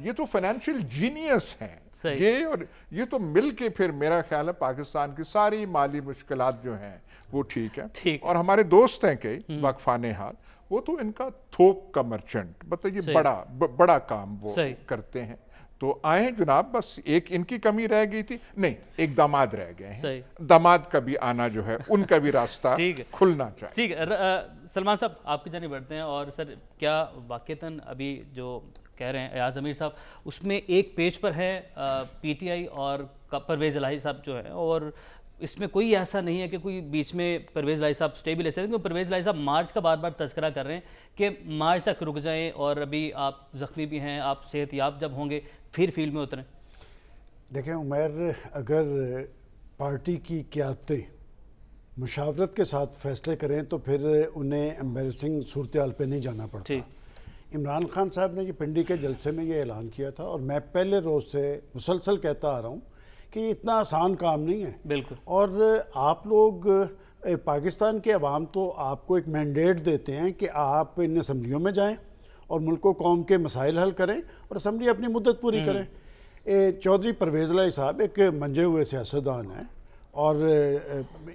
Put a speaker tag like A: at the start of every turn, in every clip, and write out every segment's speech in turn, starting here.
A: یہ تو financial genius ہیں یہ، اور یہ تو مل کے پھر میرا خیال ہے پاکستان کی ساری مالی مشکلات جو ہیں وہ ٹھیک ہے. اور ہمارے دوست ہیں کئی وقفہ حال، وہ تو ان کا تھوک کا مرچنٹ، مطلب یہ بڑا کام وہ کرتے ہیں. تو آئیں جناب، بس ایک ان کی کمی رہ گئی تھی، نہیں ایک داماد رہ گئے ہیں، داماد کا بھی آنا جو ہے ان کا بھی راستہ کھلنا چاہیے.
B: ٹھیک ہے سلمان صاحب، آپ کی جانب بڑھتے ہیں. اور سر کیا واقعتاً ابھی جو کہہ رہے ہیں ایاز امیر صاحب، اس میں ایک پیج پر ہے پی ٹی آئی اور پرویز الہی صاحب جو ہیں، اور اس میں کوئی ایسا نہیں ہے کہ کوئی بیچ میں پرویز الہی صاحب سٹے بھی لے سکتے ہیں، کیونکہ پرویز الہی صاحب مارچ کا بار بار تذکرہ کر رہے ہیں کہ مارچ تک رک جائیں، اور ابھی آپ زخمی بھی ہیں، آپ صحت یاب جب ہوں گے پھر فیلڈ میں اتریں.
C: دیکھیں عمیر، اگر پارٹی کی قیادتیں مشاورت کے ساتھ فیصلے کریں تو پھر انہیں ایمبیرسنگ صورتحال پہ نہیں جانا پڑتا. عمران خان صاحب نے یہ پنڈی کے جلسے میں یہ اعلان کیا تھا، اور میں پہلے روز سے مسلسل کہتا آ رہا ہوں کہ یہ اتنا آسان کام نہیں ہے.
B: بالکل. اور
C: آپ لوگ پاکستان کے عوام تو آپ کو ایک مینڈیٹ دیتے ہیں کہ آپ ان اسمبلیوں میں جائیں اور ملک و قوم کے مسائل حل کریں اور اسمبلی اپنی مدت پوری کریں. چودھری پرویز الہی صاحب ایک منجے ہوئے سیاستدان ہیں، اور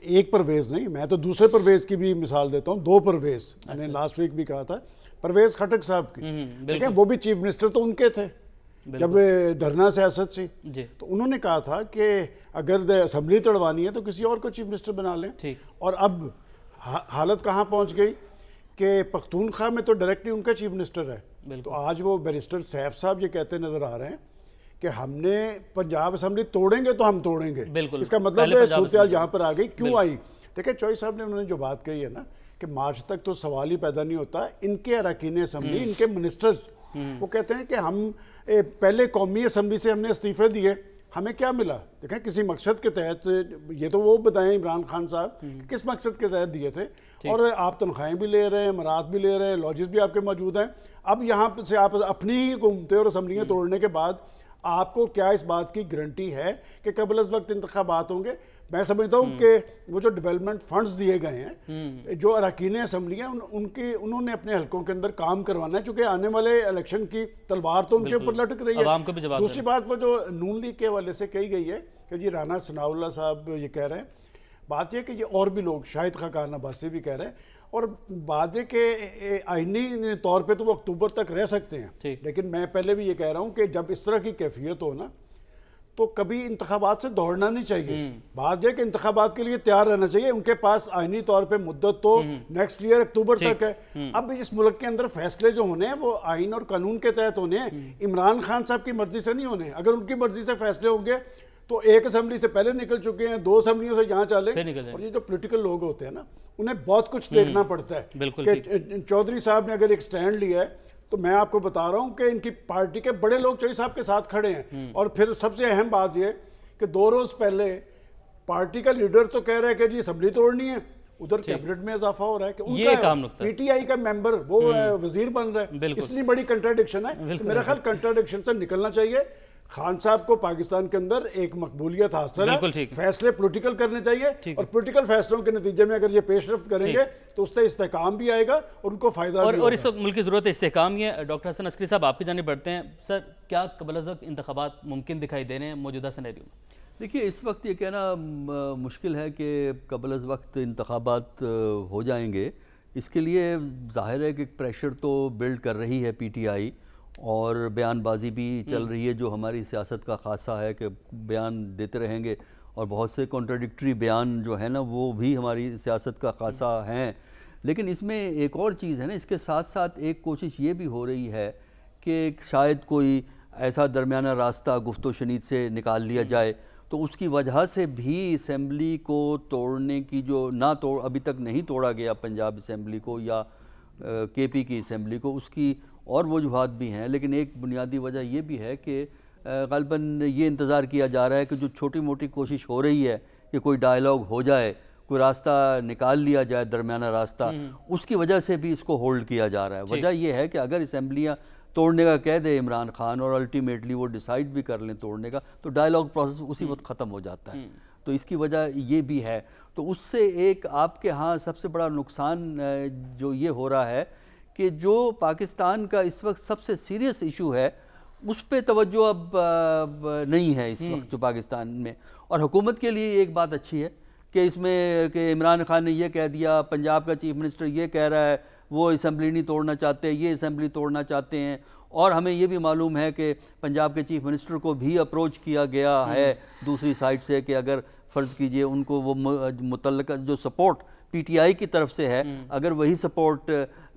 C: ایک پرویز نہیں، میں تو دوسرے پرویز کی بھی مثال دیتا ہوں، دو پرویز. میں نے لاسٹ ویک بھی کہا تھا پرویز خٹک صاحب کی، دیکھیں وہ بھی چیف منسٹر تو ان کے تھے جب دھرنا سیاست سی، تو انہوں نے کہا تھا کہ اگر اسمبلی توڑوانی ہے تو کسی اور کو چیف منسٹر بنا لیں. اور اب حالت کہاں پہنچ گئی کہ پختونخوا میں تو ڈائریکٹلی ان کا چیف منسٹر ہے. تو آج وہ بیرسٹر سیف صاحب یہ کہتے نظر آ رہے ہیں کہ ہم نے پنجاب اسمبلی توڑیں گے تو ہم توڑیں گے. اس کا مطلب ہے صورتحال یہاں پر آ گئی. کیوں آئی؟ دیکھیں چوئی صاحب نے انہوں نے جو بات کہی ہے نا کہ مارچ تک تو سوال ہی پیدا نہیں ہوتا. ان کے اراکین اسمبلی، ان کے منسٹرز وہ کہتے ہیں کہ ہم پہلے قومی اسمبلی سے ہم نے استعفے دیے، ہمیں کیا ملا؟ دیکھیں کسی مقصد کے تحت، یہ تو وہ بتائیں عمران خان صاحب کس مقصد کے تحت دیے تھے. اور آپ تنخواہیں بھی لے رہے ہیں، مرات بھی لے رہے ہیں، لاجز بھی آپ کے موجود ہیں. اب یہاں سے آپ اپنی ہی حکومتیں اور اسمبلیاں توڑنے کے بعد آپ کو کیا اس بات کی گارنٹی ہے کہ قبل از وقت انتخابات ہوں گے؟ میں سمجھتا ہوں کہ وہ جو ڈیولپمنٹ فنڈز دیے گئے ہیں، جو اراکین اسمبلی ہیں انہوں نے اپنے حلقوں کے اندر کام کروانا ہے، چونکہ آنے والے الیکشن کی تلوار تو ان کے اوپر لٹک رہی ہے. دوسری بات وہ جو نون لیگ کے حوالے سے کہی گئی ہے کہ جی رانا ثناء اللہ صاحب یہ کہہ رہے ہیں، بات یہ کہ یہ اور بھی لوگ شاہد خاقان عباسی بھی کہہ رہے ہیں، اور بات ہے کہ آئینی طور پہ تو وہ اکتوبر تک رہ سکتے ہیں، لیکن میں پہلے بھی یہ کہہ رہا ہوں کہ جب اس طرح کی کیفیت ہو نا تو کبھی انتخابات سے دوڑنا نہیں چاہیے. بات یہ کہ انتخابات کے لیے تیار رہنا چاہیے. ان کے پاس آئینی طور پہ مدت تو نیکسٹ ایئر اکتوبر تک ہے. اب اس ملک کے اندر فیصلے جو ہونے ہیں وہ آئین اور قانون کے تحت ہونے ہیں، عمران خان صاحب کی مرضی سے نہیں ہونے. اگر ان کی مرضی سے فیصلے ہوں گے تو ایک اسمبلی سے پہلے نکل چکے ہیں، دو اسمبلیوں سے یہاں چلے. اور یہ جو پولیٹیکل لوگ ہوتے ہیں نا، انہیں بہت کچھ دیکھنا پڑتا ہے کہ چودھری صاحب نے اگر ایک سٹینڈ لیا ہے تو میں آپ کو بتا رہا ہوں کہ ان کی پارٹی کے بڑے لوگ چوئی صاحب کے ساتھ کھڑے ہیں. اور پھر سب سے اہم بات یہ کہ 2 روز پہلے پارٹی کا لیڈر تو کہہ رہا ہے کہ جی اسمبلی توڑنی ہے، ادھر کیبنٹ میں اضافہ ہو رہا ہے کہ ان کا پی ٹی آئی کا ممبر وہ وزیر بن رہا ہے. اتنی بڑی کنٹراڈکشن ہے. میرا خیال کنٹراڈکشن سے نکلنا چاہیے. خان صاحب کو پاکستان کے اندر ایک مقبولیت حاصل ہے، فیصلے پولیٹیکل کرنے چاہیے، اور پولیٹیکل فیصلوں کے نتیجے میں اگر یہ پیش رفت کریں گے تو اس سے استحکام بھی آئے گا اور ان کو فائدہ بھی ہوگا.
B: اور اس وقت ملک کی ضرورت ہے استحکام ہی ہے. ڈاکٹر حسن عسکری صاحب آپ کی جانب بڑھتے ہیں. سر کیا قبل از وقت انتخابات ممکن دکھائی دے رہے ہیں موجودہ سینیریو میں؟
D: دیکھیے اس وقت یہ کہنا مشکل ہے کہ قبل از وقت انتخابات ہو جائیں گے. اس کے لیے ظاہر ہے کہ پریشر تو بلڈ کر رہی ہے پی ٹی آئی، اور بیان بازی بھی چل رہی ہے جو ہماری سیاست کا خاصہ ہے کہ بیان دیتے رہیں گے، اور بہت سے کنٹراڈکٹری بیان جو ہے نا وہ بھی ہماری سیاست کا خاصہ ہیں. لیکن اس میں ایک اور چیز ہے نا، اس کے ساتھ ساتھ ایک کوشش یہ بھی ہو رہی ہے کہ شاید کوئی ایسا درمیانہ راستہ گفت و شنید سے نکال لیا جائے، تو اس کی وجہ سے بھی اسمبلی کو توڑنے کی جو ابھی تک نہیں توڑا گیا پنجاب اسمبلی کو یا کے پی کی اسمبلی کو، اس کی اور وجوہات بھی ہیں. لیکن ایک بنیادی وجہ یہ بھی ہے کہ غالباً یہ انتظار کیا جا رہا ہے کہ جو چھوٹی موٹی کوشش ہو رہی ہے کہ کوئی ڈائیلاگ ہو جائے، کوئی راستہ نکال لیا جائے درمیانہ راستہ، اس کی وجہ سے بھی اس کو ہولڈ کیا جا رہا ہے. وجہ یہ ہے کہ اگر اسمبلیاں توڑنے کا کہہ دے عمران خان اور الٹیمیٹلی وہ ڈیسائیڈ بھی کر لیں توڑنے کا، تو ڈائیلاگ پروسیس اسی وقت ختم ہو جاتا ہے. تو اس کی وجہ یہ بھی ہے. تو اس سے ایک آپ کے ہاں سب سے بڑا نقصان جو یہ ہو رہا ہے کہ جو پاکستان کا اس وقت سب سے سیریس ایشو ہے اس پہ توجہ اب نہیں ہے اس وقت جو پاکستان میں. اور حکومت کے لیے ایک بات اچھی ہے کہ اس میں کہ عمران خان نے یہ کہہ دیا, پنجاب کا چیف منسٹر یہ کہہ رہا ہے وہ اسمبلی نہیں توڑنا چاہتے, یہ اسمبلی توڑنا چاہتے ہیں. اور ہمیں یہ بھی معلوم ہے کہ پنجاب کے چیف منسٹر کو بھی اپروچ کیا گیا ہے دوسری سائٹ سے کہ اگر فرض کیجئے ان کو وہ متعلقہ جو سپورٹ پی ٹی آئی کی طرف سے ہے, اگر وہی support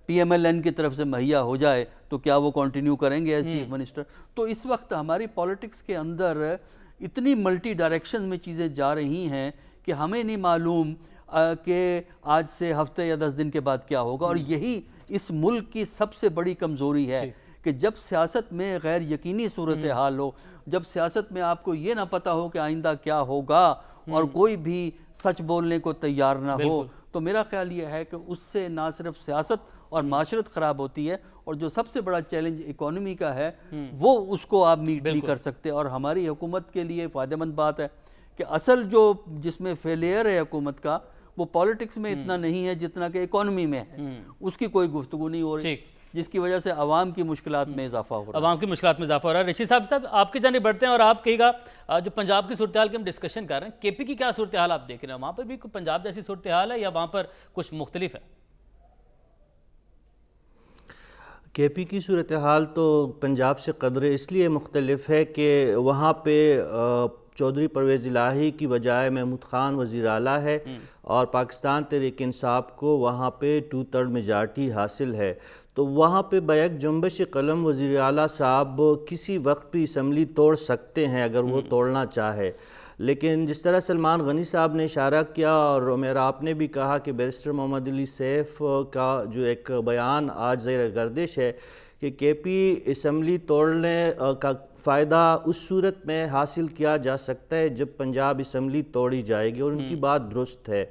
D: P M L N کی طرف سے مہیا ہو جائے تو کیا وہ کنٹینیو کریں گے ایز چیف منسٹر. تو اس وقت ہماری پالیٹکس کے اندر اتنی ملٹی ڈائریکشن میں چیزیں جا رہی ہیں کہ ہمیں نہیں معلوم کہ آج سے ہفتے یا 10 دن کے بعد کیا ہوگا. اور یہی اس ملک کی سب سے بڑی کمزوری ہے کہ جب سیاست میں غیر یقینی صورتحال ہو, جب سیاست میں آپ کو یہ نہ پتہ ہو کہ آئندہ کیا ہوگا اور کوئی بھی سچ بولنے کو تیار نہ ہو, تو میرا خیال یہ ہے کہ اس سے نہ صرف سیاست اور معاشرت خراب ہوتی ہے, اور جو سب سے بڑا چیلنج اکانومی کا ہے وہ اس کو آپ میٹ نہیں کر سکتے. اور ہماری حکومت کے لیے فائدہ مند بات ہے کہ اصل جو جس میں فیلئر ہے حکومت کا وہ پالیٹکس میں اتنا نہیں ہے جتنا کہ اکانومی میں ہے. اس کی کوئی گفتگو نہیں ہو رہی, جس کی وجہ سے عوام کی مشکلات میں اضافہ ہو رہا ہے.
B: عوام کی مشکلات میں اضافہ ہو رہا ہے. رشید صاحب آپ کی جانب بڑھتے ہیں اور آپ کہے گا جو پنجاب کی صورتحال کی ہم ڈسکشن کر رہے ہیں, کے پی کی کیا صورتحال آپ دیکھ رہے ہیں؟ وہاں پر بھی پنجاب جیسی صورتحال ہے یا وہاں پر کچھ مختلف ہے؟
E: کے پی کی صورتحال تو پنجاب سے قدرے اس لیے مختلف ہے کہ وہاں پہ چودھری پرویز الہی کی بجائے محمود خان وزیر اعلیٰ ہے اور پاکستان تحریک انصاف کو وہاں پہ 2/3 میجارٹی حاصل ہے. تو وہاں پہ بیک جنبش قلم وزیر اعلیٰ صاحب کسی وقت بھی اسمبلی توڑ سکتے ہیں اگر وہ توڑنا چاہے. لیکن جس طرح سلمان غنی صاحب نے اشارہ کیا اور عمیر آپ نے بھی کہا کہ بیرسٹر محمد علی سیف کا جو ایک بیان آج زیر گردش ہے کہ کے پی اسمبلی توڑنے کا فائدہ اس صورت میں حاصل کیا جا سکتا ہے جب پنجاب اسمبلی توڑی جائے گی, اور ان کی بات درست ہے.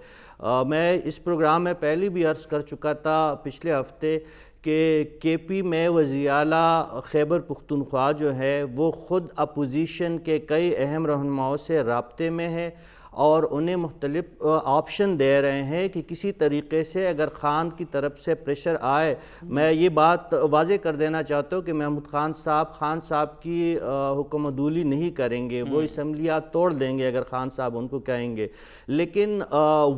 E: میں اس پروگرام میں پہلے بھی عرض کر چکا تھا پچھلے ہفتے کہ کے پی میں وزیر اعلیٰ خیبر پختونخوا جو ہے وہ خود اپوزیشن کے کئی اہم رہنماؤں سے رابطے میں ہے اور انہیں مختلف آپشن دے رہے ہیں کہ کسی طریقے سے اگر خان کی طرف سے پریشر آئے. میں یہ بات واضح کر دینا چاہتا ہوں کہ محمود خان صاحب کی حکم عدولی نہیں کریں گے, وہ اسمبلیات توڑ دیں گے اگر خان صاحب ان کو کہیں گے, لیکن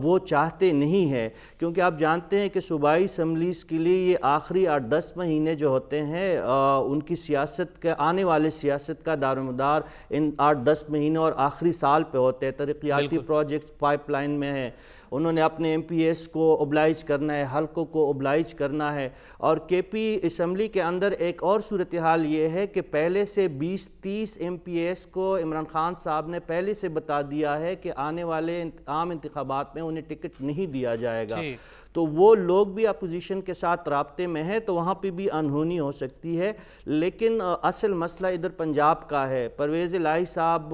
E: وہ چاہتے نہیں ہیں کیونکہ آپ جانتے ہیں کہ صوبائی اسمبلیز کے لیے یہ آخری 8-10 مہینے جو ہوتے ہیں ان کی سیاست کے آنے والے سیاست کا دار و مدار ان 8-10 مہینے اور آخری سال پہ ہوتے ہیں. ترقیاتی پروجیکٹس پائپ لائن میں ہیں, انہوں نے اپنے ایم پی ایس کو اوبلائج کرنا ہے, حلقوں کو اوبلائج کرنا ہے. اور کے پی اسمبلی کے اندر ایک اور صورتحال یہ ہے کہ پہلے سے 20-30 ایم پی ایس کو عمران خان صاحب نے پہلے سے بتا دیا ہے کہ آنے والے عام انتخابات میں انہیں ٹکٹ نہیں دیا جائے گا. تو وہ لوگ بھی اپوزیشن کے ساتھ رابطے میں ہیں, تو وہاں پہ بھی انہونی ہو سکتی ہے. لیکن اصل مسئلہ ادھر پنجاب کا ہے. پرویز الہی صاحب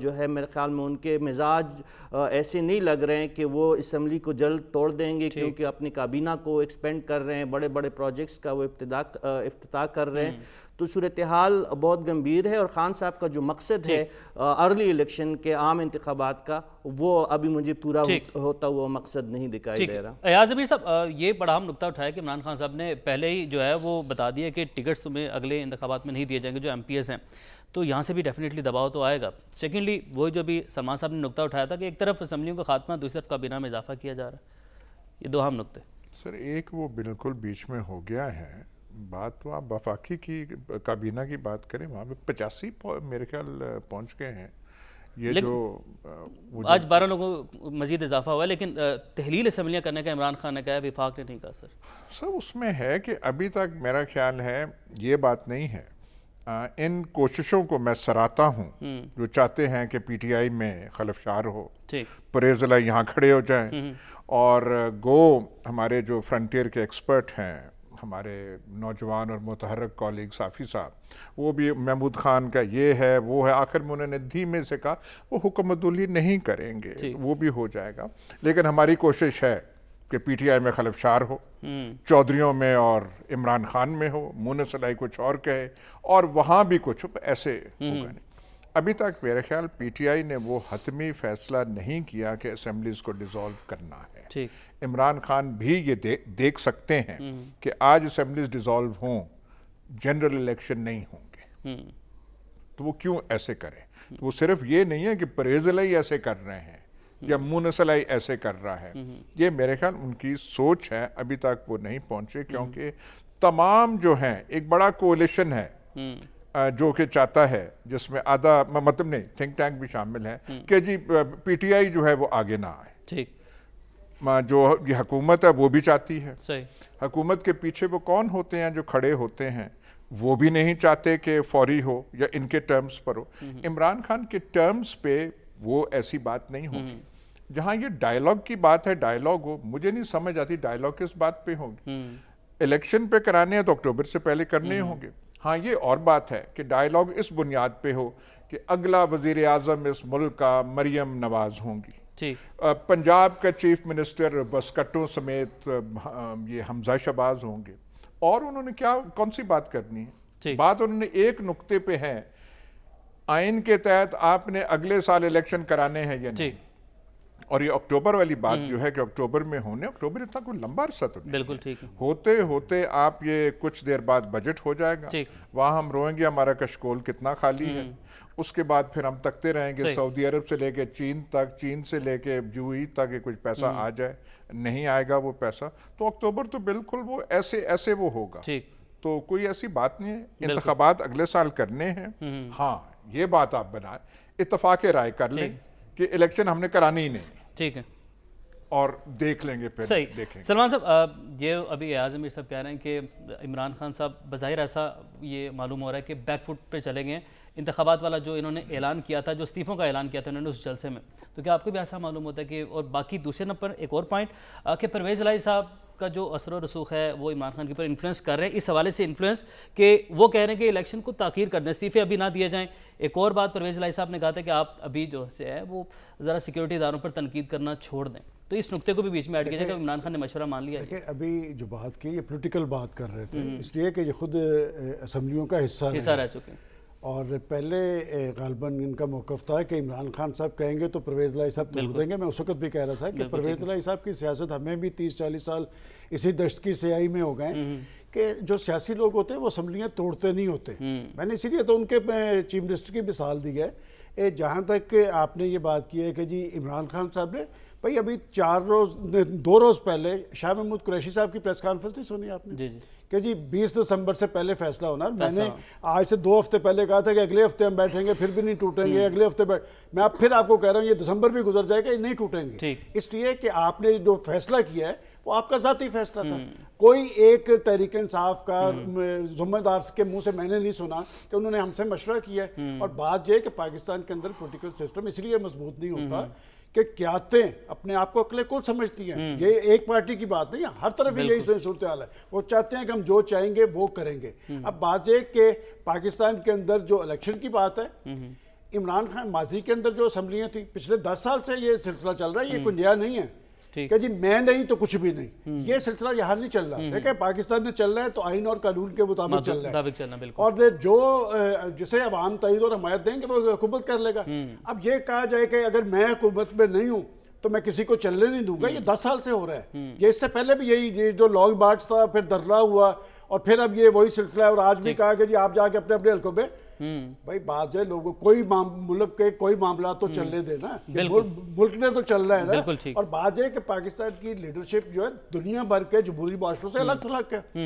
E: جو ہے میرے خیال میں ان کے مزاج ایسے نہیں لگ رہے ہیں کہ وہ اسمبلی کو جلد توڑ دیں گے, کیونکہ اپنی کابینہ کو ایکسپینڈ کر رہے ہیں, بڑے بڑے پروجیکٹس کا وہ افتتاح کر رہے ہیں. تو صورتحال بہت گمبھیر ہے اور خان صاحب کا جو مقصد ہے ارلی الیکشن کے عام انتخابات کا, وہ ابھی مجھے پورا ہوتا ہوا مقصد نہیں دکھائی دے رہا.
B: ایاز امیر صاحب, یہ بڑا ہم نقطہ اٹھایا کہ عمران خان صاحب نے پہلے ہی جو ہے وہ بتا دیا کہ ٹکٹس تمہیں اگلے انتخابات میں نہیں دیے جائیں گے جو ایم پی ایس ہیں, تو یہاں سے بھی ڈیفینیٹلی دباؤ تو آئے گا. سیکنڈلی وہی جو بھی سلمان صاحب نے نقطہ اٹھایا تھا کہ ایک طرف اسمبلیوں کا خاتمہ, دوسری طرف کابینہ میں اضافہ کیا جا رہا ہے. یہ دو اہم نقطے.
A: سر ایک وہ بالکل بیچ میں ہو گیا ہے بات, تو آپ وفاقی کی کابینہ کی بات کریں وہاں پہ 85 میرے خیال پہنچ گئے ہیں. یہ جو
B: آج 12 لوگوں مزید اضافہ ہوا ہے, لیکن تحلیل اسمبلیاں کرنے کا عمران خان نے کہا ہے, وفاق نے نہیں کہا.
A: سر اس میں ہے کہ ابھی تک میرا خیال ہے یہ بات نہیں ہے. ان کوششوں کو میں سراہتا ہوں جو چاہتے ہیں کہ پی ٹی آئی میں خلفشار ہو, پرویز الہی یہاں کھڑے ہو جائیں, اور گو ہمارے جو فرنٹیئر کے ایکسپرٹ ہیں, ہمارے نوجوان اور متحرک کالیگ صافی صاحب, وہ بھی محمود خان کا یہ ہے وہ ہے, آخر میں انہوں نے دھیمے سے کہا وہ حکم عدولی نہیں کریں گے, وہ بھی ہو جائے گا. لیکن ہماری کوشش ہے کہ پی ٹی آئی میں خلفشار ہو, چودھریوں میں اور عمران خان میں ہو, مونس الہی کچھ اور کہے, اور وہاں بھی کچھ ایسے ہوگا نہیں. ابھی تک میرے خیال پی ٹی آئی نے وہ حتمی فیصلہ نہیں کیا کہ اسمبلیز کو ڈیزالو کرنا ہے. عمران خان بھی یہ دیکھ سکتے ہیں کہ آج اسمبلیز ڈیزالو ہوں, جنرل الیکشن نہیں ہوں گے, تو وہ کیوں ایسے کریں؟ تو وہ صرف یہ نہیں ہے کہ پرویز الہی ایسے کر رہے ہیں یا مونس الہی ایسے کر رہا ہے، یہ میرے خیال ان کی سوچ ہے، ابھی تک وہ نہیں پہنچے، کیونکہ تمام جو ہیں ایک بڑا کولیشن ہے جو کہ چاہتا ہے، جس میں آدھا مطلب نہیں تھنک ٹینک بھی شامل ہے کہ جی پی ٹی آئی جو ہے وہ آگے نہ آئے،
B: ٹھیک،
A: جو یہ حکومت ہے وہ بھی چاہتی ہے،
B: صحیح،
A: حکومت کے پیچھے وہ کون ہوتے ہیں جو کھڑے ہوتے ہیں، وہ بھی نہیں چاہتے کہ فوری ہو یا ان کے ٹرمز پر ہو۔ عمران خان کے ٹرمز پہ وہ ایسی بات نہیں ہوگی، جہاں یہ ڈائیلاگ کی بات ہے، ڈائیلاگ ہو، مجھے نہیں سمجھ آتی ڈائیلاگ کس بات پہ ہوگی، الیکشن پہ کرانے ہیں تو اکتوبر سے پہلے کرنے ہوں گے۔ ہاں یہ اور بات ہے کہ ڈائیلاگ اس بنیاد پہ ہو کہ اگلا وزیر اعظم اس ملک کا مریم نواز ہوں گی،
B: ٹھیک،
A: پنجاب کا چیف منسٹر بسکٹوں سمیت یہ حمزہ شہباز ہوں گے، اور انہوں نے کون سی بات کرنی ہے؟ بات انہوں نے ایک نقطے پہ ہے، آئین کے تحت آپ نے اگلے سال الیکشن کرانے ہیں یا نہیں، اور یہ اکتوبر والی بات جو ہے کہ اکتوبر میں ہونے، اکتوبر اتنا کوئی لمبا عرصہ تو نہیں،
B: بالکل ٹھیک ہے،
A: ہوتے ہوتے آپ یہ کچھ دیر بعد بجٹ ہو جائے گا، وہاں ہم روئیں گے ہمارا کشکول کتنا خالی ہے، اس کے بعد پھر ہم تکتے رہیں گے سعودی عرب سے لے کے چین تک، چین سے لے کے یو ای تک کہ کچھ پیسہ آ جائے، نہیں آئے گا وہ پیسہ، تو اکتوبر تو بالکل وہ ایسے وہ ہوگا، تو کوئی ایسی بات نہیں ہے، انتخابات اگلے سال کرنے ہیں، ہاں یہ بات آپ بنائیں، اتفاق رائے کر لیں کہ الیکشن ہم نے کرانی ہی نہیں،
B: ٹھیک ہے،
A: اور دیکھ لیں گے پھر دیکھیں گے۔
B: سلمان صاحب، یہ ابھی ایاز امیر صاحب کہہ رہے ہیں کہ عمران خان صاحب بظاہر ایسا یہ معلوم ہو رہا ہے کہ بیک فٹ پہ چلے گئے، انتخابات والا جو انہوں نے اعلان کیا تھا، جو استعفوں کا اعلان کیا تھا انہوں نے اس جلسے میں، تو کیا آپ کو بھی ایسا معلوم ہوتا ہے کہ، اور باقی دوسرے نمبر ایک اور پوائنٹ کہ پرویز الہی صاحب کا جو اثر و رسوخ ہے وہ عمران خان کے اوپر انفلوئنس کر رہے ہیں، اس حوالے سے انفلوئنس کہ وہ کہہ رہے ہیں کہ الیکشن کو تاخیر کر دیں، استعفے ابھی نہ دیے جائیں۔ ایک اور بات پرویز الہی صاحب نے کہا تھا کہ آپ ابھی جو ہے وہ ذرا سیکیورٹی اداروں پر تنقید کرنا چھوڑ دیں، تو اس نقطے کو بھی بیچ میں ایڈ کیا جائے کہ عمران خان نے مشورہ مان لیا ہے۔
C: دیکھیں ابھی جو بات کی یہ پولیٹیکل بات کر رہے تھے، اس لیے کہ یہ خود اسمبلیوں کا حصہ
B: رہ چکے ہیں،
C: اور پہلے غالباً ان کا موقف تھا کہ عمران خان صاحب کہیں گے تو پرویز الہی صاحب توڑ دیں گے۔ میں اس وقت بھی کہہ رہا تھا کہ پرویز الہی صاحب کی سیاست، ہمیں بھی 30-40 سال اسی دشت کی سیاہی میں ہو گئے کہ جو سیاسی لوگ ہوتے ہیں وہ اسمبلیاں توڑتے نہیں ہوتے۔ میں نے اسی لیے تو ان کے چیف منسٹر کی مثال دی ہے۔ جہاں تک آپ نے یہ بات کی ہے کہ جی عمران خان صاحب نے، بھائی ابھی 2 روز پہلے شاہ محمود قریشی صاحب کی پریس کانفرنس نہیں سنی آپ نے کہ جی 20 دسمبر سے پہلے فیصلہ ہونا، میں نے آج سے 2 ہفتے پہلے کہا تھا کہ اگلے ہفتے ہم بیٹھیں گے، پھر بھی نہیں ٹوٹیں گے، اگلے ہفتے میں اب پھر آپ کو کہہ رہا ہوں یہ دسمبر بھی گزر جائے گا، یہ نہیں ٹوٹیں گے، اس لیے کہ آپ نے جو فیصلہ کیا ہے وہ آپ کا ذاتی فیصلہ تھا۔ کوئی ایک تحریک انصاف کا ذمہ دار کے منہ سے میں نے نہیں سنا کہ انہوں نے ہم سے مشورہ کیا ہے۔ اور بات یہ ہے کہ پاکستان کے اندر پولیٹیکل سسٹم اس لیے مضبوط نہیں ہوتا کہ قیادتیں اپنے آپ کو عقل کل سمجھتی ہیں، یہ ایک پارٹی کی بات نہیں ہے، ہر طرف ہی یہی صورتحال ہے، وہ چاہتے ہیں کہ ہم جو چاہیں گے وہ کریں گے۔ اب بات یہ کہ پاکستان کے اندر جو الیکشن کی بات ہے، عمران خان ماضی کے اندر جو اسمبلیاں تھیں پچھلے 10 سال سے یہ سلسلہ چل رہا ہے، یہ کوئی نیا نہیں ہے کہ جی میں نہیں تو کچھ بھی نہیں، یہ سلسلہ یہاں نہیں چل رہا، دیکھیں پاکستان میں چل رہا ہے تو آئین اور قانون کے مطابق چل رہا ہے، اور جو جسے عوام تائید اور حمایت دیں گے وہ حکومت کر لے گا۔ اب یہ کہا جائے کہ اگر میں حکومت میں نہیں ہوں تو میں کسی کو چلنے نہیں دوں گا، یہ 10 سال سے ہو رہا ہے، یہ اس سے پہلے بھی یہی جو لانگ مارچ تھا، پھر درلا ہوا، اور پھر اب یہ وہی سلسلہ ہے، اور آج بھی کہا کہ جی آپ جا کے اپنے حلقوں پہ، بھائی بات جو ہے لوگوں کوئی ملک کے کوئی معاملات تو چلنے دینا، ملک نے تو چل رہا ہے نا۔ اور بات یہ کہ پاکستان کی لیڈرشپ جو ہے دنیا بھر کے جمہوری معاشروں سے الگ تھلگ ہے،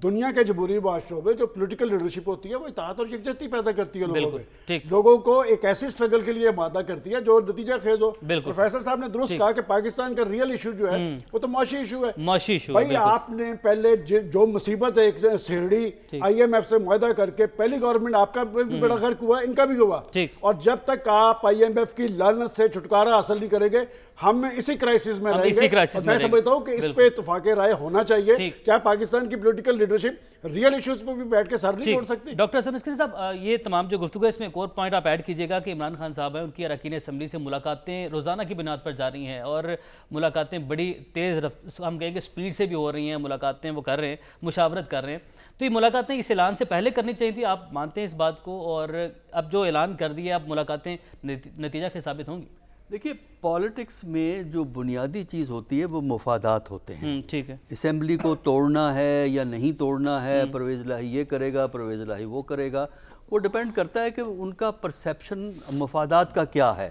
C: دنیا کے جمہوری معاشروں میں جو پولیٹیکل لیڈرشپ ہوتی ہے وہ اطاعت اور یکجہتی پیدا کرتی ہے لوگوں میں، لوگوں کو ایک ایسی سٹرگل کے لیے آمادہ کرتی ہے جو نتیجہ خیز ہو۔ پروفیسر صاحب نے درست کہا کہ پاکستان کا ریئل ایشو جو ہے وہ تو معاشی ایشو ہے۔ بھائی آپ نے پہلے جو مصیبت ایک سیڑھی آئی ایم ایف سے معاہدہ کر کے پہلی گورنمنٹ آپ کا بھی بڑا غرق ہوا، ان کا بھی ہوا، اور جب تک آپ آئی ایم ایف کی لعنت سے چھٹکارا حاصل نہیں کریں گے ہم اسی کرائسس میں رہیں گے۔ اور میں سمجھتا ہوں کہ اس پہ اتفاق رائے ہونا چاہیے، کیا پاکستان کی پولیٹیکل لیڈرشپ ریئل ایشوز پہ بھی بیٹھ کے سر نہیں توڑ سکتی۔
B: ڈاکٹر حسن عسکری صاحب، یہ تمام جو گفتگو ہے اس میں ایک اور پوائنٹ آپ ایڈ کیجیے گا کہ عمران خان صاحب ہیں، ان کی اراکین اسمبلی سے ملاقاتیں روزانہ کی بنیاد پر جاری ہیں، اور ملاقاتیں بڑی تیز ہم کہیں گے سپیڈ سے بھی ہو رہی ہیں، ملاقاتیں وہ کر رہے ہیں، مشاورت کر رہے ہیں، تو یہ ملاقاتیں اس اعلان سے پہلے کرنی چاہیے تھی، آپ مانتے ہیں اس بات کو؟ اور اب جو اعلان کر دیا اب ملاقاتیں نتیجہ کے ثابت ہوں گی؟
D: دیکھیے پالیٹکس میں جو بنیادی چیز ہوتی ہے وہ مفادات ہوتے ہیں.
B: ٹھیک ہے.
D: اسمبلی کو توڑنا ہے یا نہیں توڑنا ہے, پرویز الہی یہ کرے گا, پرویز الہی وہ کرے گا, وہ ڈیپینڈ کرتا ہے کہ ان کا پرسیپشن مفادات کا کیا ہے.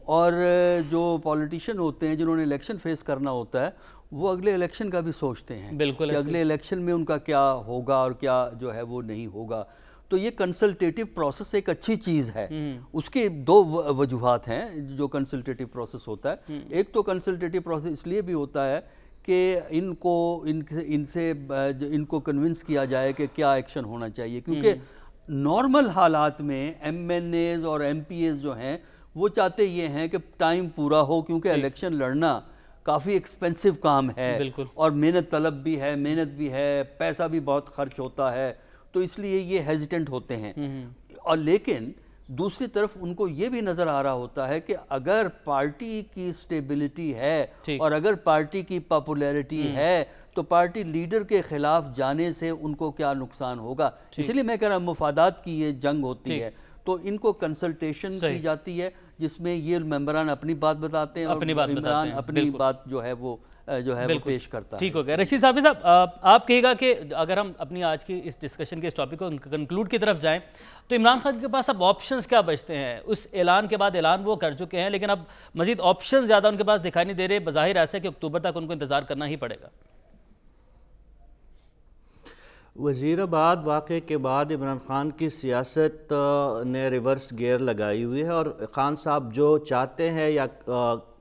D: اور جو پولیٹیشین ہوتے ہیں جنہوں نے الیکشن فیس کرنا ہوتا ہے وہ اگلے الیکشن کا بھی سوچتے ہیں
B: بالکل
D: کہ اگلے الیکشن میں ان کا کیا ہوگا اور کیا جو ہے وہ نہیں ہوگا. تو یہ کنسلٹیٹیو پروسیس ایک اچھی چیز ہے. اس کے دو وجوہات ہیں جو کنسلٹیٹیو پروسیس ہوتا ہے. ایک تو کنسلٹیٹیو پروسیس اس لیے بھی ہوتا ہے کہ ان کو کنونس کیا جائے کہ کیا ایکشن ہونا چاہیے, کیونکہ نارمل حالات میں ایم این ایز اور ایم پی ایز جو ہیں وہ چاہتے یہ ہیں کہ ٹائم پورا ہو, کیونکہ الیکشن لڑنا کافی ایکسپینسو کام ہے اور محنت طلب بھی ہے, محنت بھی ہے, پیسہ بھی بہت خرچ ہوتا ہے, تو اس لیے یہ ہیزیٹنٹ ہوتے ہیں. اور لیکن دوسری طرف ان کو یہ بھی نظر آ رہا ہوتا ہے کہ اگر پارٹی کی سٹیبلٹی ہے اور اگر پارٹی کی پاپولیرٹی ہے تو پارٹی لیڈر کے خلاف جانے سے ان کو کیا نقصان ہوگا. اس لیے میں کہہ رہا ہوں مفادات کی یہ جنگ ہوتی ہے, تو ان کو کنسلٹیشن کی جاتی ہے جس میں یہ ممبران اپنی بات بتاتے ہیں اور عمران اپنی بات جو ہے وہ پیش کرتا ہے.
B: ٹھیک ہو گیا. رشید صافی صاحب, آپ کہے گا کہ اگر ہم اپنی آج کی اس ڈسکشن کے اس ٹاپک کو کنکلوڈ کی طرف جائیں تو عمران خان کے پاس اب آپشنز کیا بچتے ہیں؟ اس اعلان کے بعد اعلان وہ کر چکے ہیں لیکن اب مزید آپشن زیادہ ان کے پاس دکھائی نہیں دے رہے. بظاہر ایسا ہے کہ اکتوبر تک ان کو انتظار کرنا ہی پڑے گا.
E: وزیر آباد واقعے کے بعد عمران خان کی سیاست نے ریورس گیئر لگائی ہوئی ہے, اور خان صاحب جو چاہتے ہیں یا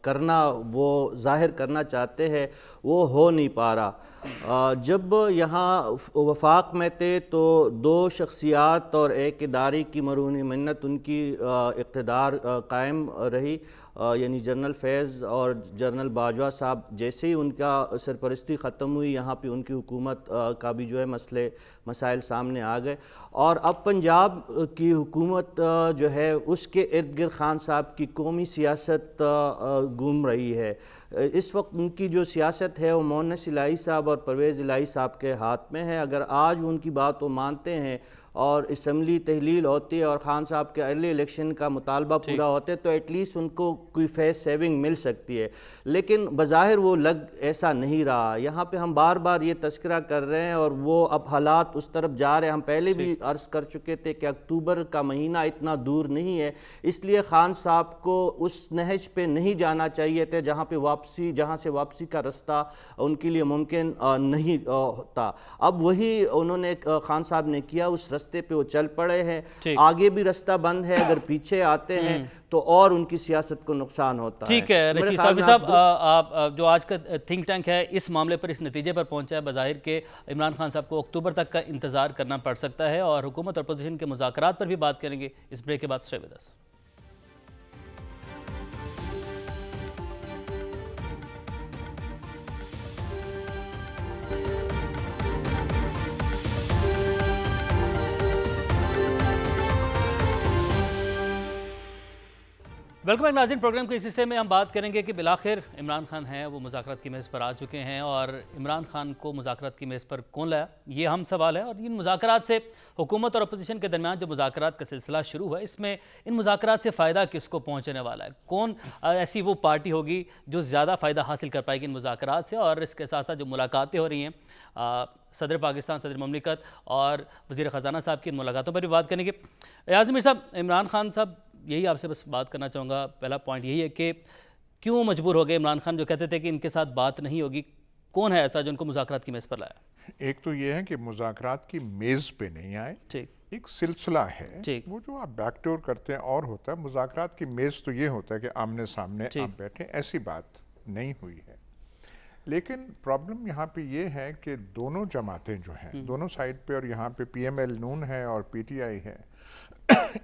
E: کرنا وہ ظاہر کرنا چاہتے ہیں وہ ہو نہیں پا رہا. جب یہاں وفاق میں تھے تو دو شخصیات اور ایک ادارے کی مرہون منت ان کی اقتدار قائم رہی, یعنی جنرل فیض اور جنرل باجوہ صاحب. جیسے ہی ان کا سرپرستی ختم ہوئی یہاں پہ ان کی حکومت کا بھی جو ہے مسائل سامنے آ گئے, اور اب پنجاب کی حکومت جو ہے اس کے ارد گرد خان صاحب کی قومی سیاست گھوم رہی ہے. اس وقت ان کی جو سیاست ہے وہ مونس الہی صاحب اور پرویز الہی صاحب کے ہاتھ میں ہے. اگر آج ان کی بات وہ مانتے ہیں اور اسمبلی تحلیل ہوتی ہے اور خان صاحب کے ارلی الیکشن کا مطالبہ پورا ہوتا ہے تو ایٹ لیسٹ ان کو کوئی فیس سیونگ مل سکتی ہے, لیکن بظاہر وہ ایسا نہیں رہا. یہاں پہ ہم بار بار یہ تذکرہ کر رہے ہیں اور وہ اب حالات اس طرف جا رہے ہیں. ہم پہلے بھی عرض کر چکے تھے کہ اکتوبر کا مہینہ اتنا دور نہیں ہے, اس لیے خان صاحب کو اس نہج پہ نہیں جانا چاہیے تھے جہاں سے واپسی کا رستہ ان کے لیے ممکن نہیں ہوتا. اب وہی انہوں نے خان صاحب نے کیا, اس رستے پہ وہ چل پڑے ہیں. آگے بھی رستہ بند ہے, اگر پیچھے آتے ہیں تو اور ان کی سیاست کو نقصان ہوتا ہے.
B: ٹھیک ہے رشید صافی صاحب, آپ جو آج کا تھنک ٹینک ہے اس معاملے پر اس نتیجے پر پہنچا ہے بظاہر کہ عمران خان صاحب کو اکتوبر تک کا انتظار کرنا پڑ سکتا ہے, اور حکومت اور اپوزیشن کے مذاکرات پر بھی بات کریں گے اس بریک کے بعد. Stay with us. Welcome back ناظرین. پروگرام کے اس حصے میں ہم بات کریں گے کہ بالآخر عمران خان ہیں وہ مذاکرات کی میز پر آ چکے ہیں, اور عمران خان کو مذاکرات کی میز پر کون لایا یہ اہم سوال ہے. اور ان مذاکرات سے حکومت اور اپوزیشن کے درمیان جو مذاکرات کا سلسلہ شروع ہوا ہے اس میں ان مذاکرات سے فائدہ کس کو پہنچنے والا ہے؟ کون ایسی وہ پارٹی ہوگی جو زیادہ فائدہ حاصل کر پائے گی ان مذاکرات سے؟ اور اس کے ساتھ ساتھ جو ملاقاتیں ہو رہی ہیں صدر پاکستان, صدر مملکت اور وزیر خزانہ صاحب کی ان ملاقاتوں پر بھی بات کریں گے. ایاز امیر صاحب, عمران خان صاحب, یہی آپ سے بس بات کرنا چاہوں گا. پہلا پوائنٹ یہی ہے کہ کیوں مجبور ہو گئے عمران خان جو کہتے تھے کہ ان کے ساتھ بات نہیں ہوگی؟ کون ہے ایسا جو ان کو مذاکرات کی میز پر لایا؟
A: ایک تو یہ ہے کہ مذاکرات کی میز پہ نہیں آئے, ایک سلسلہ ہے وہ جو آپ بیک ڈور کرتے ہیں اور ہوتا ہے. مذاکرات کی میز تو یہ ہوتا ہے کہ آمنے سامنے آپ بیٹھیں, ایسی بات نہیں ہوئی ہے. لیکن پرابلم یہاں پہ یہ ہے کہ دونوں جماعتیں جو ہیں دونوں سائیڈ پہ, اور یہاں پہ پی ایم ایل نون ہے اور پی ٹی آئی ہے,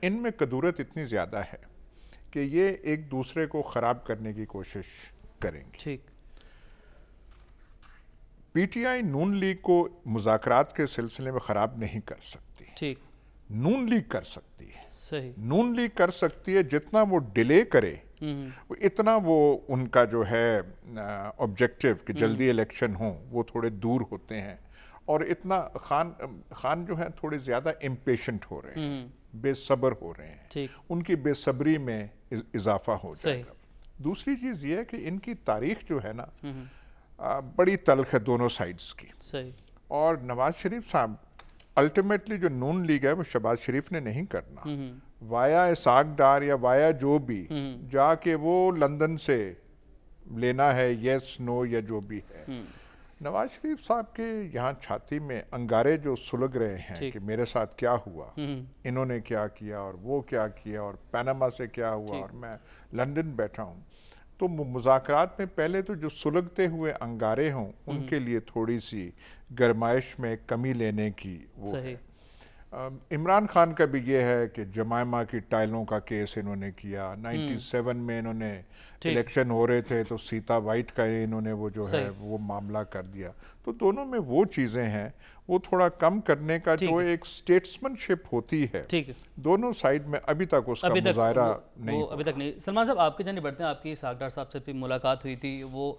A: ان میں کدورت اتنی زیادہ ہے کہ یہ ایک دوسرے کو خراب کرنے کی کوشش کریں گے. P T I known league کو مذاکرات کے سلسلے میں خراب نہیں کر سکتی, نون لیگ کر سکتی ہے. نون لیگ کر سکتی ہے, جتنا وہ ڈیلے کرے اتنا وہ ان کا جو ہے آبجیکٹیو کہ جلدی الیکشن ہوں وہ تھوڑے دور ہوتے ہیں, اور اتنا خان جو ہے تھوڑے زیادہ امپیشنٹ ہو رہے ہیں, بے صبر ہو رہے ہیں, ان کی بے صبری میں اضافہ ہو جائے گا. دوسری چیز یہ ہے کہ ان کی تاریخ جو ہے نا بڑی تلخ ہے دونوں سائڈز کی.
B: صحیح.
A: اور نواز شریف صاحب الٹیمیٹلی جو نون لیگ ہے وہ شہباز شریف نے نہیں کرنا, وایا اسحاق ڈار یا وایا جو بھی جا کے وہ لندن سے لینا ہے یس نو یا جو بھی ہے. نواز شریف صاحب کے یہاں چھاتی میں انگارے جو سلگ رہے ہیں کہ میرے ساتھ کیا ہوا, انہوں نے کیا کیا اور وہ کیا کیا اور پیناما سے کیا ہوا اور میں لندن بیٹھا ہوں, تو مذاکرات میں پہلے تو جو سلگتے ہوئے انگارے ہوں ان کے لیے تھوڑی سی گرمائش میں کمی لینے کی وہ ہے. عمران خان کا بھی یہ ہے کہ جمائمہ کی ٹائلوں کا کیس انہوں نے کیا, 97 میں انہوں نے الیکشن ہو رہے تھے تو سیتا وائٹ کا انہوں نے وہ جو ہے وہ معاملہ کر دیا. تو دونوں میں وہ چیزیں ہیں وہ تھوڑا کم کرنے کا جو ایک سٹیٹسمن شپ ہوتی ہے دونوں سائیڈ میں ابھی تک اس کا مظاہرہ نہیں.
B: ابھی تک نہیں. سلمان صاحب آپ کے جانب بڑھتے ہیں, آپ کی اسحاق ڈار صاحب سے بھی ملاقات ہوئی تھی, وہ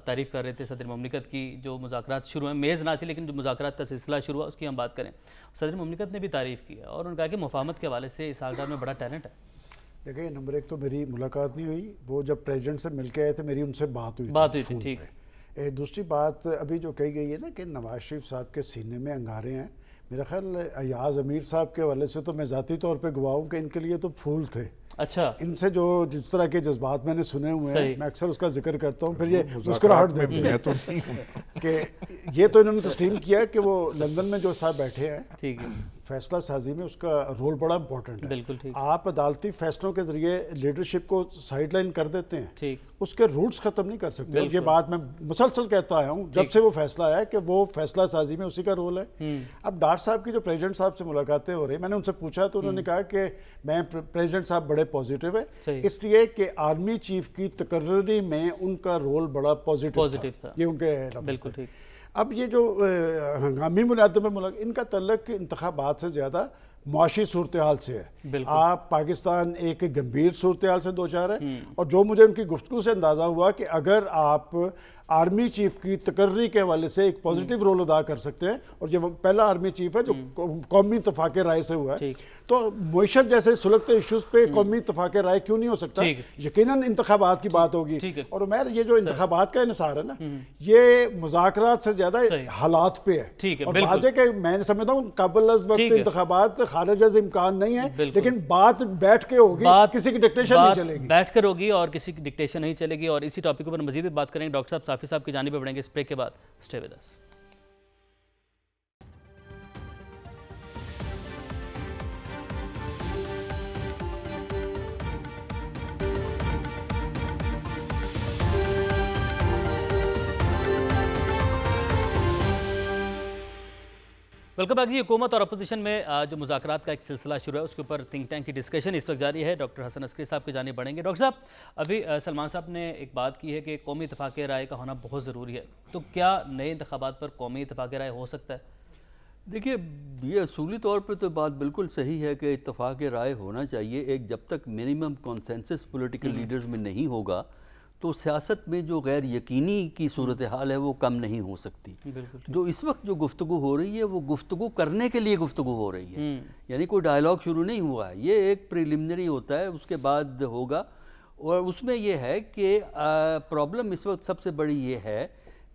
B: تعریف کر رہے تھے صدر مملکت کی. جو مذاکرات شروع ہیں, میز نہ تھی لیکن جو مذاکرات کا سلسلہ شروع ہوا اس کی ہم بات کریں. صدر مملکت نے بھی تعریف کی ہے اور انہوں نے کہا کہ مفاہمت کے حوالے سے اسحاق ڈار میں بڑا ٹیلنٹ ہے.
C: دیکھیں نمبر ایک تو میری ملاقات نہیں ہوئی, وہ جب پریزیڈنٹ سے مل کے آئے تھے میری ان سے بات ہوئی تھی.
B: ٹھیک.
C: دوسری بات ابھی جو کہی گئی ہے نا کہ نواز شریف صاحب کے سینے میں انگارے ہیں, میرا خیال ایاز امیر صاحب کے حوالے سے تو میں ذاتی طور پہ گواہ ہوں کہ ان کے لیے تو پھول تھے.
B: اچھا.
C: ان سے جو جس طرح کے جذبات میں نے سنے ہوئے ہیں میں اکثر اس کا ذکر کرتا ہوں, پھر یہ مسکراہٹ دیتے ہیں کہ یہ تو انہوں نے تسلیم کیا کہ وہ لندن میں جو صاحب بیٹھے ہیں, ٹھیک ہے, فیصلہ سازی میں اس کا رول بڑا امپورٹنٹ ہے.
B: بالکل ٹھیک.
C: آپ عدالتی فیصلوں کے ذریعے لیڈرشپ کو سائیڈ لائن کر دیتے ہیں, ٹھیک, اس کے روٹس ختم نہیں کر سکتے. یہ بات میں مسلسل کہتا آیا ہوں جب سے وہ فیصلہ آیا کہ وہ فیصلہ سازی میں اسی کا رول ہے. اب ڈار صاحب کی جو پریزیڈنٹ صاحب سے ملاقاتیں ہو رہی, میں نے ان سے پوچھا تو انہوں نے کہا کہ میں پریزیڈنٹ صاحب بڑے پوزیٹیو ہے, اس لیے کہ آرمی چیف کی تقرری میں ان کا رول بڑا پوزیٹیو تھا. یہ ان کے بالکل ٹھیک. اب یہ جو ہنگامی بنیادوں پہ ملاقات, ان کا تعلق انتخابات سے زیادہ معاشی صورتحال سے ہے. آپ پاکستان ایک گمبھیر صورتحال سے دوچار ہے, اور جو مجھے ان کی گفتگو سے اندازہ ہوا کہ اگر آپ آرمی چیف کی تقرری کے حوالے سے ایک پوزیٹیو رول ادا کر سکتے ہیں, اور یہ پہلا آرمی چیف ہے جو قومی اتفاق رائے سے ہوا ہے, تو معیشت جیسے سلگتے ایشوز پہ قومی اتفاق رائے کیوں نہیں ہو سکتا. یقیناً انتخابات کی بات ہوگی, اور عمیر یہ جو انتخابات کا انحصار ہے نا یہ مذاکرات سے زیادہ حالات پہ ہے. اور بات ہے کہ میں سمجھتا ہوں قبل از وقت انتخابات خارج از امکان نہیں ہے, لیکن بات بیٹھ کے ہوگی, کسی کی ڈکٹیشن نہیں چلے گی,
B: بیٹھ کر ہوگی اور کسی کی ڈکٹیشن نہیں چلے گی. اور اسی ٹاپک پر مزید بات کریں گے. ڈاکٹر صاحب صافی صاحب کی جانب پہ بڑھیں گے اس بریک کے بعد. Stay with us. Welcome back. حکومت اور اپوزیشن میں جو مذاکرات کا ایک سلسلہ شروع ہے اس کے اوپر تھنک ٹینک کی ڈسکشن اس وقت جاری ہے. ڈاکٹر حسن عسکری صاحب کی جانب بڑھیں گے. ڈاکٹر صاحب ابھی سلمان صاحب نے ایک بات کی ہے کہ قومی اتفاق رائے کا ہونا بہت ضروری ہے, تو کیا نئے انتخابات پر قومی اتفاق رائے ہو سکتا ہے؟
D: دیکھیے یہ اصولی طور پہ تو بات بالکل صحیح ہے کہ اتفاق رائے ہونا چاہیے. ایک جب تک منیمم کنسنسس پولیٹیکل لیڈرز میں نہیں ہوگا تو سیاست میں جو غیر یقینی کی صورتحال ہے وہ کم نہیں ہو سکتی. جو اس وقت جو گفتگو ہو رہی ہے وہ گفتگو کرنے کے لیے گفتگو ہو رہی ہے, یعنی کوئی ڈائلاگ شروع نہیں ہوا ہے. یہ ایک پریلیمنری ہوتا ہے, اس کے بعد ہوگا. اور اس میں یہ ہے کہ پرابلم اس وقت سب سے بڑی یہ ہے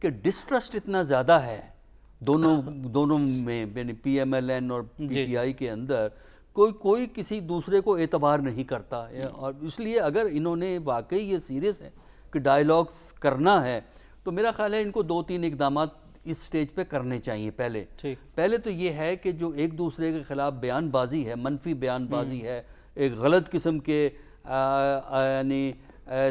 D: کہ ڈسٹرسٹ اتنا زیادہ ہے دونوں میں, یعنی پی ایم ایل این اور پی ٹی آئی کے اندر کوئی کسی دوسرے کو اعتبار نہیں کرتا. اور اس لیے اگر انہوں نے واقعی یہ سیریس ہے کہ ڈائلاگز کرنا ہے تو میرا خیال ہے ان کو 2-3 اقدامات اس سٹیج پہ کرنے چاہیے. پہلے تو یہ ہے کہ جو ایک دوسرے کے خلاف بیان بازی ہے, منفی بیان بازی ہے, ایک غلط قسم کے یعنی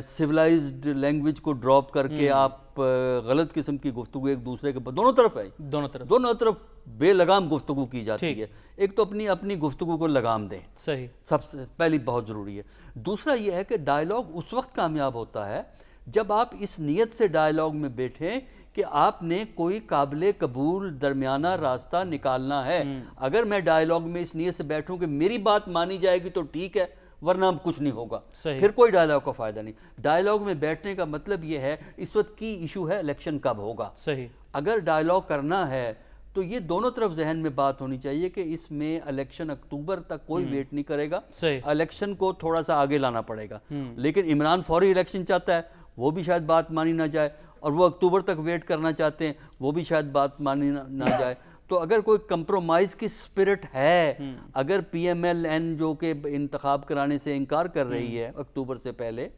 D: سیولائزڈ لینگویج کو ڈراپ کر کے آپ غلط قسم کی گفتگو ایک دوسرے کے دونوں طرف ہے, دونوں طرف بے لگام گفتگو کی جاتی ہے. ایک تو اپنی گفتگو کو لگام دیں, صحیح, سب سے پہلی بہت ضروری ہے. دوسرا یہ ہے کہ ڈائلاگ اس وقت کامیاب ہوتا ہے جب آپ اس نیت سے ڈائلاگ میں بیٹھیں کہ آپ نے کوئی قابل قبول درمیانہ راستہ نکالنا ہے. اگر میں ڈائلاگ میں اس نیت سے بیٹھوں کہ میری بات مانی جائے گی تو ٹھیک ہے, ورنہ کچھ نہیں ہوگا, پھر کوئی ڈائلاگ کا فائدہ نہیں. ڈائلاگ میں بیٹھنے کا مطلب یہ ہے, اس وقت کی ایشو ہے الیکشن کب ہوگا. اگر ڈائلاگ کرنا ہے تو یہ دونوں طرف ذہن میں بات ہونی چاہیے کہ اس میں الیکشن اکتوبر تک کوئی ویٹ نہیں کرے گا، الیکشن کو تھوڑا سا آگے لانا پڑے گا. لیکن عمران فوری الیکشن چاہتا ہے، وہ بھی شاید بات مانی نہ جائے، اور وہ اکتوبر تک ویٹ کرنا چاہتے ہیں، وہ بھی شاید بات مانی نہ جائے. تو اگر کوئی کمپرومائز کی سپرٹ ہے، اگر پی ایم ایل این جو کہ انتخاب کرانے سے انکار کر رہی ہے اکتوبر سے پہلے،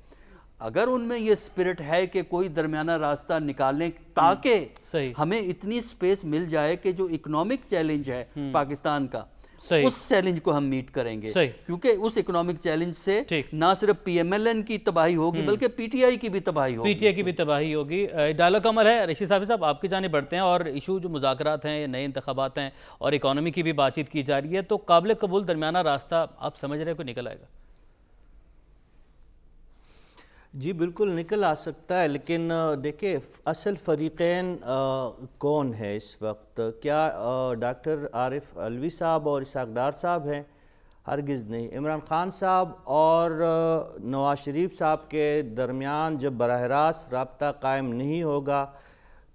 D: اگر ان میں یہ سپرٹ ہے کہ کوئی درمیانہ راستہ نکالیں تاکہ ہمیں اتنی سپیس مل جائے کہ جو اکنامک چیلنج ہے پاکستان کا، اس چیلنج کو ہم میٹ کریں گے، کیونکہ اس اکنامک چیلنج سے نہ صرف پی ایم ایل این کی تباہی ہوگی بلکہ پی ٹی آئی کی بھی تباہی ہوگی.
B: پی ٹی آئی کی بھی تباہی ہوگی. ڈائلاگ عمل ہے. رشید صاحب آپ کی جانب بڑھتے ہیں، اور ایشو جو مذاکرات ہیں، نئے انتخابات ہیں اور اکانومی کی بھی بات چیت کی جا رہی ہے، تو قابل قبول درمیانہ راستہ آپ سمجھ رہے ہیں کوئی نکل آئے گا؟
E: جی بالکل نکل آ سکتا ہے، لیکن دیکھیں اصل فریقین کون ہے اس وقت؟ کیا ڈاکٹر عارف علوی صاحب اور اسحاق ڈار صاحب ہیں؟ ہرگز نہیں. عمران خان صاحب اور نواز شریف صاحب کے درمیان جب براہ راست رابطہ قائم نہیں ہوگا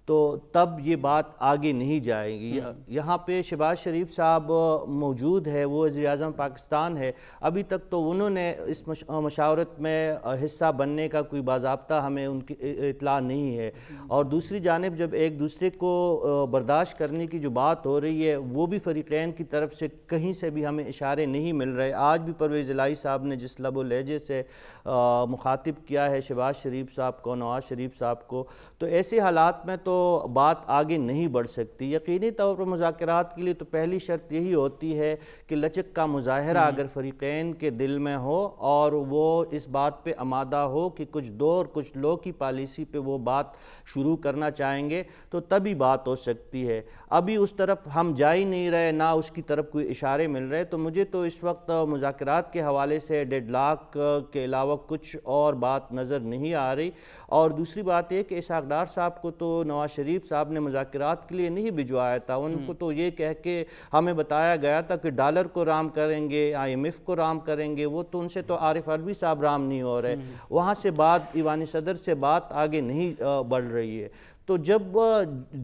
E: تو تب یہ بات آگے نہیں جائے گی. یہاں پہ شہباز شریف صاحب موجود ہے، وہ وزیر اعظم پاکستان ہے، ابھی تک تو انہوں نے اس مشاورت میں حصہ بننے کا کوئی باضابطہ ہمیں ان کی اطلاع نہیں ہے. اور دوسری جانب جب ایک دوسرے کو برداشت کرنے کی جو بات ہو رہی ہے، وہ بھی فریقین کی طرف سے کہیں سے بھی ہمیں اشارے نہیں مل رہے. آج بھی پرویز الہی صاحب نے جس لب و لہجے سے مخاطب کیا ہے شہباز شریف صاحب کو، نواز شریف صاحب کو، تو ایسے حالات میں تو بات آگے نہیں بڑھ سکتی. یقینی طور پر مذاکرات کے لیے تو پہلی شرط یہی ہوتی ہے کہ لچک کا مظاہرہ اگر فریقین کے دل میں ہو اور وہ اس بات پہ آمادہ ہو کہ کچھ دو اور کچھ لو کی پالیسی پہ وہ بات شروع کرنا چاہیں گے تو تبھی بات ہو سکتی ہے. ابھی اس طرف ہم جا ہی نہیں رہے، نہ اس کی طرف کوئی اشارے مل رہے. تو مجھے تو اس وقت مذاکرات کے حوالے سے ڈیڈ لاک کے علاوہ کچھ اور بات نظر نہیں آ رہی. اور دوسری بات یہ کہ اسحاق ڈار صاحب کو تو نواز شریف صاحب نے مذاکرات کے لیے نہیں بھجوایا تھا. ان کو تو یہ کہہ کے ہمیں بتایا گیا تھا کہ ڈالر کو رام کریں گے، آئی ایم ایف کو رام کریں گے. وہ تو ان سے تو عارف علوی صاحب رام نہیں ہو رہے. وہاں سے بات ایوانی صدر سے بات آگے نہیں بڑھ رہی ہے. تو جب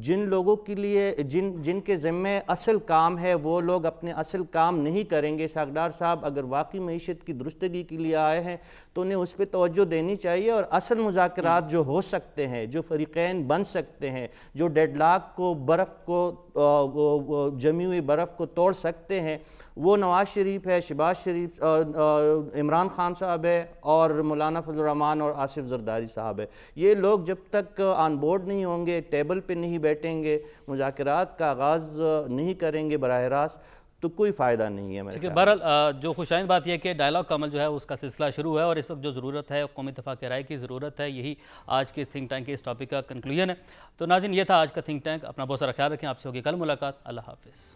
E: جن لوگوں کے لیے جن کے ذمے اصل کام ہے وہ لوگ اپنے اصل کام نہیں کریں گے، اسحاق ڈار صاحب اگر واقعی معیشت کی درستگی کے لیے آئے ہیں تو انہیں اس پہ توجہ دینی چاہیے. اور اصل مذاکرات جو ہو سکتے ہیں، جو فریقین بن سکتے ہیں، جو ڈیڈ لاک کو جمی ہوئی برف کو توڑ سکتے ہیں، وہ نواز شریف ہے، شہباز شریف، عمران خان صاحب ہے اور مولانا فضل الرحمان اور آصف زرداری صاحب ہے. یہ لوگ جب تک آن بورڈ نہیں ہوں گے، ٹیبل پہ نہیں بیٹھیں گے، مذاکرات کا آغاز نہیں کریں گے براہ راست، تو کوئی فائدہ نہیں ہے.
B: ٹھیک ہے. بہرحال جو خوشائند بات یہ ہے کہ ڈائلاگ کا عمل جو ہے اس کا سلسلہ شروع ہے، اور اس وقت جو ضرورت ہے قومی اتفاق رائے کی ضرورت ہے. یہی آج کے تھنک ٹینک کے اس ٹاپک کا کنکلوژن ہے. تو ناظرین یہ تھا آج کا تھنک ٹینک. اپنا بہت سارا خیال رکھیں. آپ سے ہوگی کل ملاقات. اللہ حافظ.